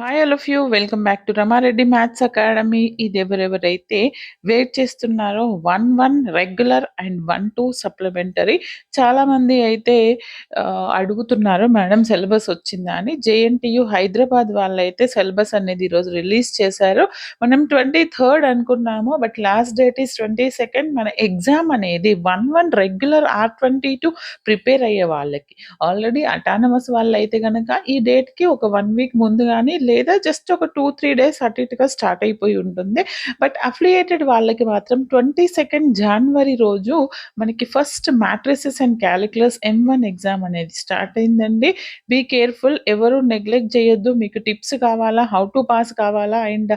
Hi all of you. Welcome back to Rama Reddy maths academy. ఇది ఎవరెవరైతే wait చేస్తున్నారో 1 regular and 1 supplementary. చాలామంది అయితే అడుగుతున్నారు మేడం సిలబస్ వచ్చిందా అని. జేఎన్టీయు హైదరాబాద్ వాళ్ళైతే సిలబస్ అనేది ఈరోజు రిలీజ్ చేశారు. మనం 23rd అనుకున్నాము, but last date is 22nd. మన ఎగ్జామ్ అనేది 1 రెగ్యులర్ R22 ప్రిపేర్ అయ్యే వాళ్ళకి, ఆల్రెడీ అటానమస్ వాళ్ళైతే గనక ఈ డేట్‌కి ఒక 1 వీక్ ముందు గాని, లేదా జస్ట్ ఒక 2, 3 డేస్ అటు ఇటుగా స్టార్ట్ అయిపోయి ఉంటుంది. బట్ అఫిలియేటెడ్ వాళ్ళకి మాత్రం 22nd జనవరి రోజు మనకి first matrices and calculus M1 exam అనేది స్టార్ట్ అయిందండి. Be careful. ఎవరు నెగ్లెక్ట్ చేయొద్దు. మీకు టిప్స్ కావాలా, హౌ టు పాస్ కావాలా అండ్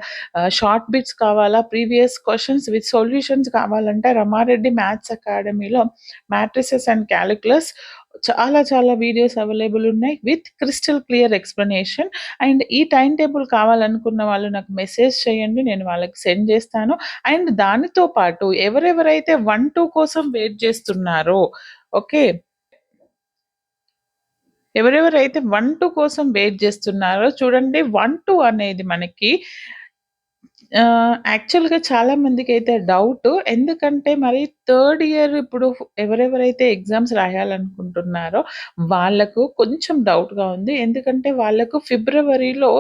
షార్ట్ బిట్స్ కావాలా, ప్రీవియస్ క్వెషన్స్ విత్ సొల్యూషన్స్ కావాలంటే రమారెడ్డి మ్యాథ్స్ అకాడమీలో మ్యాట్రిసెస్ అండ్ కాలిక్యులస్ చాలా చాలా వీడియోస్ అవైలబుల్ ఉన్నాయి with crystal clear explanation. And ఈ టైమ్ టేబుల్ కావాలనుకున్న వాళ్ళు నాకు మెసేజ్ చేయండి. నేను వాళ్ళకి సెండ్ చేస్తాను. అండ్ దానితో పాటు ఎవరెవరైతే 1, 2 కోసం వెయిట్ చేస్తున్నారో, ఓకే. ఎవరెవరైతే 1, 2 కోసం వెయిట్ చేస్తున్నారో చూడండి. 1, 2 అనేది మనకి యాక్చువల్‌గా చాలా మందికైతే డౌటు. ఎందుకంటే మరి థర్డ్ ఇయర్ ఇప్పుడు ఎవరెవరైతే ఎగ్జామ్స్ రాయాలనుకుంటున్నారో వాళ్ళకు కొంచెం డౌట్‌గా ఉంది. ఎందుకంటే వాళ్ళకు ఫిబ్రవరిలో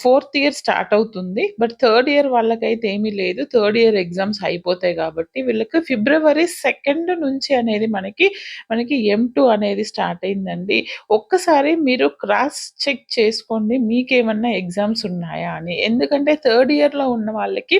ఫోర్త్ ఇయర్ స్టార్ట్ అవుతుంది. బట్ థర్డ్ ఇయర్ వాళ్ళకైతే ఏమీ లేదు. థర్డ్ ఇయర్ ఎగ్జామ్స్ అయిపోతాయి కాబట్టి వీళ్ళకి ఫిబ్రవరి 2 నుంచి అనేది మనకి M2 అనేది స్టార్ట్ అయిందండి. ఒక్కసారి మీరు క్రాస్ చెక్ చేసుకోండి మీకేమన్నా ఎగ్జామ్స్ ఉన్నాయా అని. ఎందుకంటే థర్డ్ ఇయర్‌లో ఉన్న వాళ్ళకి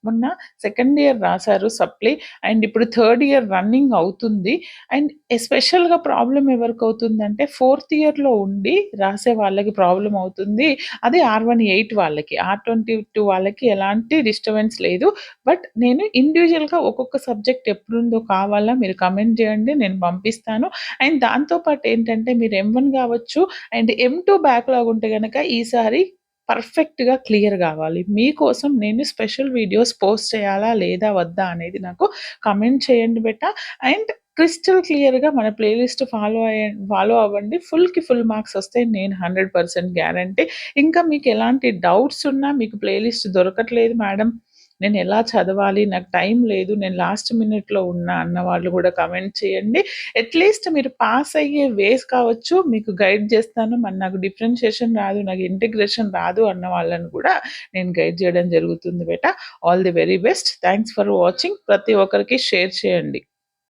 మొన్న సెకండ్ ఇయర్ రాసారు సప్లి, అండ్ ఇప్పుడు థర్డ్ ఇయర్ రన్నింగ్ అవుతుంది. అండ్ ఎస్పెషల్‌గా ప్రాబ్లమ్ ఎవరికవుతుందంటే ఫోర్త్ ఇయర్‌లో ఉండి రాసే వాళ్ళకి ప్రాబ్లమ్ అవుతుంది. అది R18 వాళ్ళకి. R22 వాళ్ళకి ఎలాంటి డిస్టర్బెన్స్ లేదు. బట్ నేను ఇండివిడ్యువల్‌గా ఒక్కొక్క సబ్జెక్ట్ ఎప్పుడుందో కావాలా మీరు కమెంట్ చేయండి. నేను పంపిస్తాను. అండ్ దాంతో పాటు ఏంటంటే మీరు M1 కావచ్చు అండ్ M2 బ్యాక్‌లాగ్ ఉంటే గనక ఈసారి పర్ఫెక్ట్‌గా క్లియర్ గావాలి. మీకోసం నేను స్పెషల్ వీడియోస్ పోస్ట్ చేయాలా? లేదా? వద్దా? అనేది నాకు కమెంట్ చేయండి బేటా. అండ్ క్రిస్టల్ క్లియర్‌గా మన ప్లేలిస్ట్ ఫాలో అవ్వండి. ఫుల్‌కి ఫుల్ మార్క్స్ వస్తాయి. నేను 100% గ్యారంటీ. ఇంకా మీకు ఎలాంటి డౌట్స్ ఉన్నా, మీకు ప్లేలిస్ట్ దొరకట్లేదు మేడం, నేను ఎలా చదవాలి? నాకు టైం లేదు. నేను లాస్ట్ మినిట్‌లో ఉన్నా అన్న వాళ్ళు గూడా కమెంట్ చేయండి. అట్‌లీస్ట్ మీరు పాస్ అయ్యే వేస్ కావచ్చు, మీకు గైడ్ చేస్తాను. మరి నాకు డిఫరెన్షియేషన్ రాదు, నాకు ఇంటిగ్రేషన్ రాదు అన్న వాళ్ళని కూడా నేను గైడ్ చేయడం జరుగుతుంది బేటా. All the very best. Thanks for watching. ప్రతి ఒక్కరికి షేర్ చేయండి.